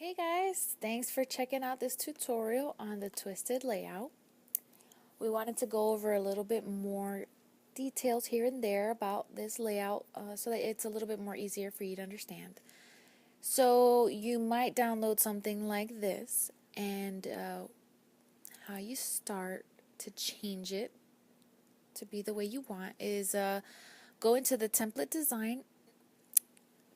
Hey guys, thanks for checking out this tutorial on the twisted layout. We wanted to go over a little bit more details here and there about this layout so that it's a little bit more easier for you to understand. So you might download something like this, and how you start to change it to be the way you want is go into the template design,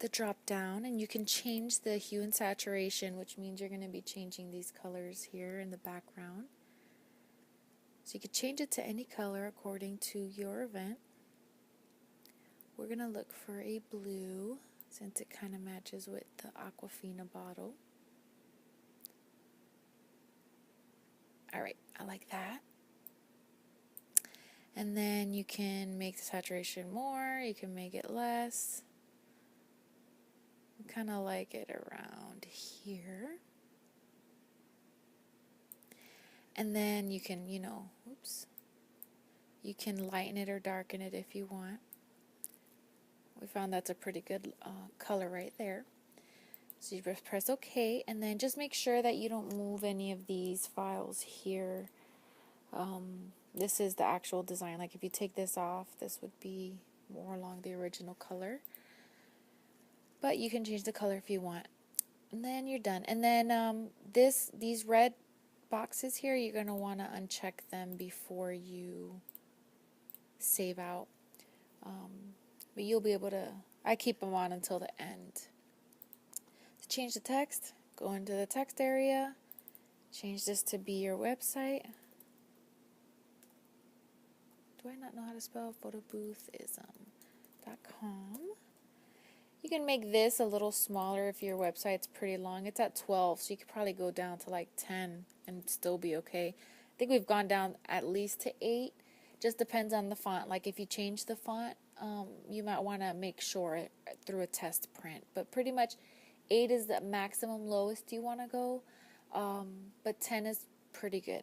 the drop down, and you can change the hue and saturation, which means you're going to be changing these colors here in the background. So you could change it to any color according to your event. We're going to look for a blue since it kind of matches with the Aquafina bottle. Alright, I like that. And then you can make the saturation more, you can make it less. I kind of like it around here. And then you can, you can lighten it or darken it if you want. We found that's a pretty good color right there. So you just press OK, and then just make sure that you don't move any of these files here. This is the actual design. Like if you take this off, this would be more along the original color. But you can change the color if you want. And then you're done. And then these red boxes here, you're going to want to uncheck them before you save out. But you'll be able to, I keep them on until the end. To change the text, go into the text area, change this to be your website. Do I not know how to spell? Photoboothism.com. You can make this a little smaller if your website's pretty long. It's at 12, so you could probably go down to like 10 and still be okay. I think we've gone down at least to 8. Just depends on the font. Like if you change the font, you might want to make sure through a test print. But pretty much 8 is the maximum lowest you want to go, but 10 is pretty good.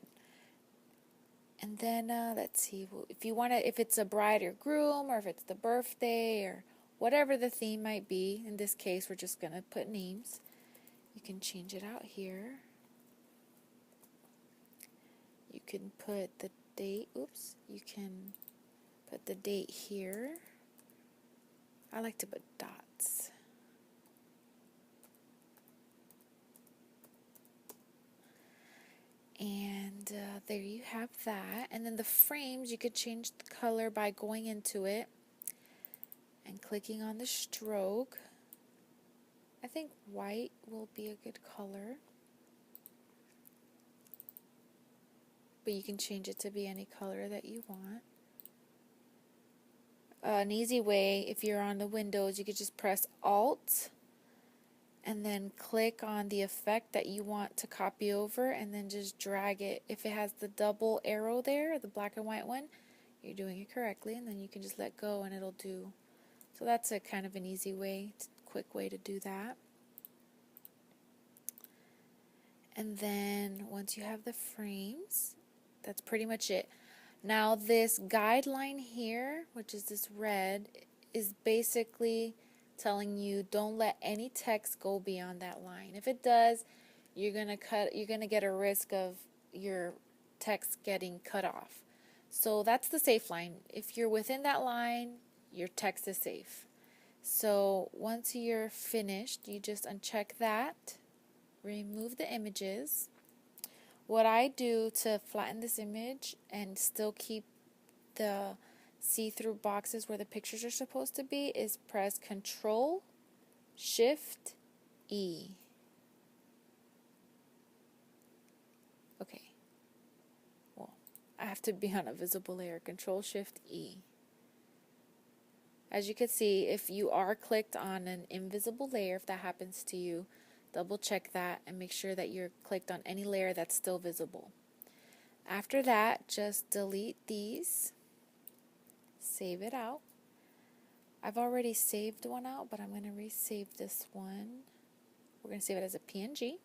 And then let's see, if you want to, if it's a bride or groom, or if it's the birthday, or whatever the theme might be. In this case, we're just going to put names. You can change it out here. You can put the date. Oops. You can put the date here. I like to put dots. And there you have that. And then the frames, you could change the color by going into it and clicking on the stroke. I think white will be a good color, but you can change it to be any color that you want. An easy way, if you're on the Windows, you could just press Alt and then click on the effect that you want to copy over, and then just drag it. If it has the double arrow there, the black and white one, you're doing it correctly, and then you can just let go and it'll do. So that's a kind of an easy way, quick way to do that. And then once you have the frames, that's pretty much it. Now this guideline here, which is this red, is basically telling you don't let any text go beyond that line. If it does, you're gonna get a risk of your text getting cut off. So that's the safe line. If you're within that line, your text is safe. So once you're finished, you just uncheck that, remove the images. What I do to flatten this image and still keep the see-through boxes where the pictures are supposed to be is press Control Shift E. Okay. Well, I have to be on a visible layer. Control Shift E. As you can see, if you are clicked on an invisible layer, if that happens to you, double check that and make sure that you're clicked on any layer that's still visible. After that, just delete these, save it out. I've already saved one out, but I'm going to resave this one. We're going to save it as a PNG.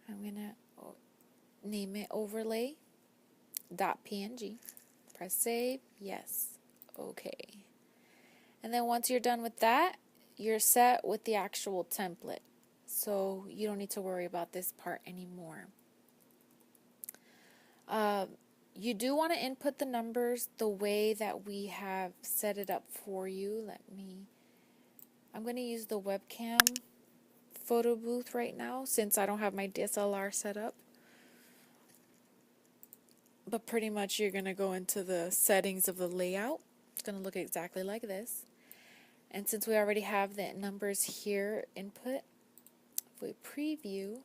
I'm going to name it overlay.png. Press save, yes, okay. And then once you're done with that, you're set with the actual template. So you don't need to worry about this part anymore. You do want to input the numbers the way that we have set it up for you. I'm going to use the webcam photo booth right now since I don't have my DSLR set up. But pretty much you're going to go into the settings of the layout. It's going to look exactly like this. And since we already have the numbers here input, if we preview,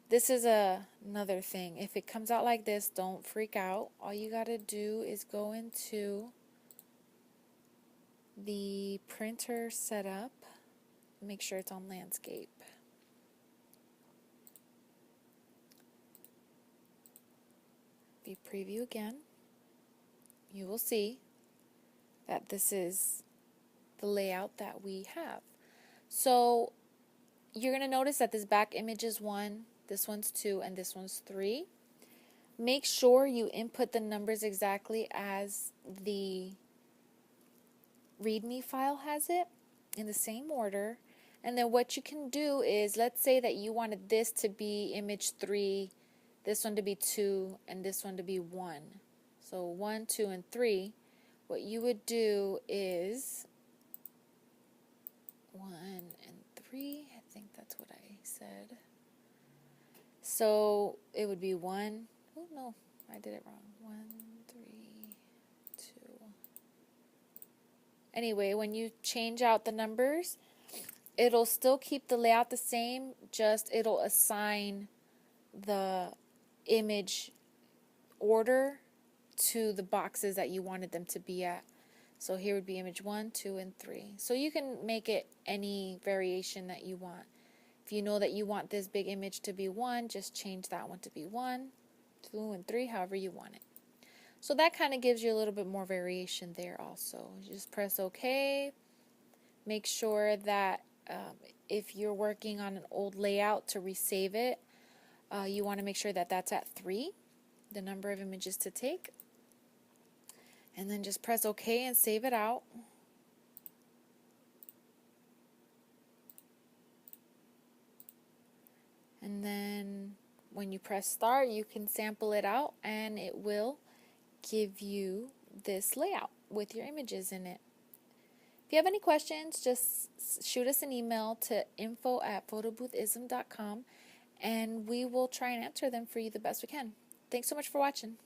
this is another thing. If it comes out like this, don't freak out. All you got to do is go into the printer setup, make sure it's on landscape. If you preview again, you will see that this is the layout that we have. So you're going to notice that this back image is 1, this one's 2, and this one's 3. Make sure you input the numbers exactly as the README file has it in the same order. And then what you can do is, let's say that you wanted this to be image 3, this one to be 2, and this one to be 1. So 1, 2, and 3. What you would do is 1 and 3. I think that's what I said. So it would be 1. Oh no, I did it wrong. 1, 3, 2. Anyway, when you change out the numbers, it'll still keep the layout the same, just it'll assign the image order to the boxes that you wanted them to be at. So here would be image 1, 2, and 3. So you can make it any variation that you want. If you know that you want this big image to be 1, just change that one to be 1, 2, and 3, however you want it. So that kind of gives you a little bit more variation there also. Just press OK. Make sure that if you're working on an old layout to resave it, you want to make sure that that's at 3, the number of images to take. And then just press OK and save it out. And then when you press start, you can sample it out and it will give you this layout with your images in it. If you have any questions, just shoot us an email to info@photoboothism.com and we will try and answer them for you the best we can. Thanks so much for watching.